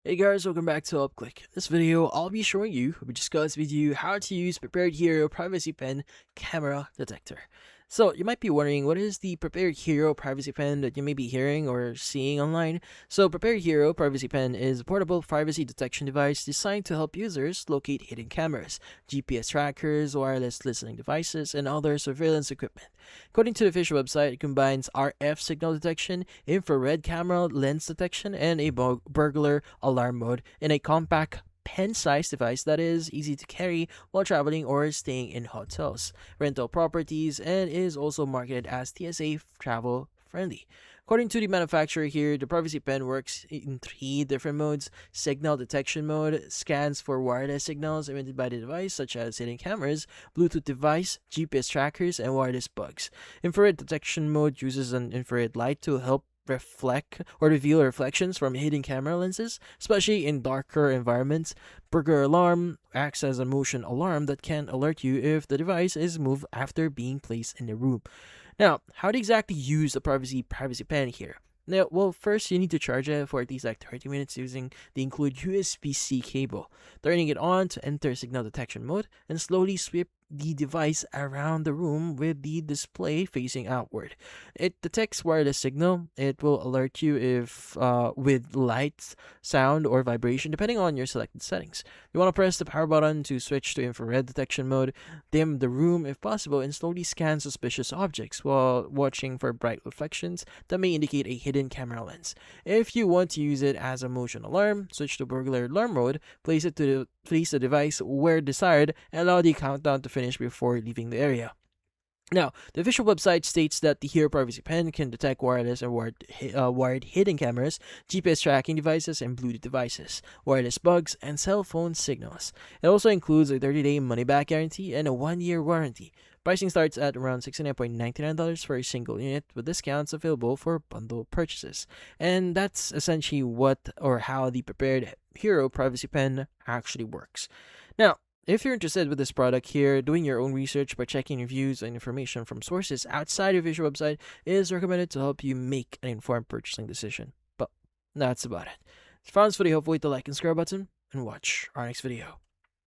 Hey guys, welcome back to UpClick. In this video, I'll be showing you, we discuss with you how to use Prepared Hero Privacy Pen Camera Detector. So you might be wondering, what is the Prepared Hero Privacy Pen that you may be hearing or seeing online? So Prepared Hero Privacy Pen is a portable privacy detection device designed to help users locate hidden cameras, GPS trackers, wireless listening devices, and other surveillance equipment. According to the official website, it combines RF signal detection, infrared camera lens detection, and a burglar alarm mode in a compact pen-sized device that is easy to carry while traveling or staying in hotels, rental properties, and is also marketed as TSA travel friendly. According to the manufacturer here, the Privacy Pen works in three different modes. Signal detection mode scans for wireless signals emitted by the device, such as hidden cameras, Bluetooth device, GPS trackers, and wireless bugs. Infrared detection mode uses an infrared light to help reflect or reveal reflections from hidden camera lenses, especially in darker environments. Burglar alarm acts as a motion alarm that can alert you if the device is moved after being placed in the room. Now, how to exactly use the privacy pen here? Now, well, first you need to charge it for at least like 30 minutes using the include USB-C cable, turning it on to enter signal detection mode, and slowly sweep the device around the room with the display facing outward. It detects wireless signal. It will alert you if with lights, sound, or vibration depending on your selected settings. You want to press the power button to switch to infrared detection mode, dim the room if possible, and slowly scan suspicious objects while watching for bright reflections that may indicate a hidden camera lens. If you want to use it as a motion alarm, switch to burglar alarm mode, place the device where desired, and allow the countdown to finish before leaving the area. Now, the official website states that the Hero Privacy Pen can detect wireless and wired hidden cameras, GPS tracking devices, and Bluetooth devices, wireless bugs, and cell phone signals. It also includes a 30-day money-back guarantee and a 1-year warranty. Pricing starts at around $69.99 for a single unit, with discounts available for bundle purchases. And that's essentially what or how the Prepared Hero Privacy Pen actually works. Now, if you're interested with this product here, doing your own research by checking reviews and information from sources outside your visual website is recommended to help you make an informed purchasing decision. But that's about it. If you found this video helpful, hit the like and subscribe button and watch our next video.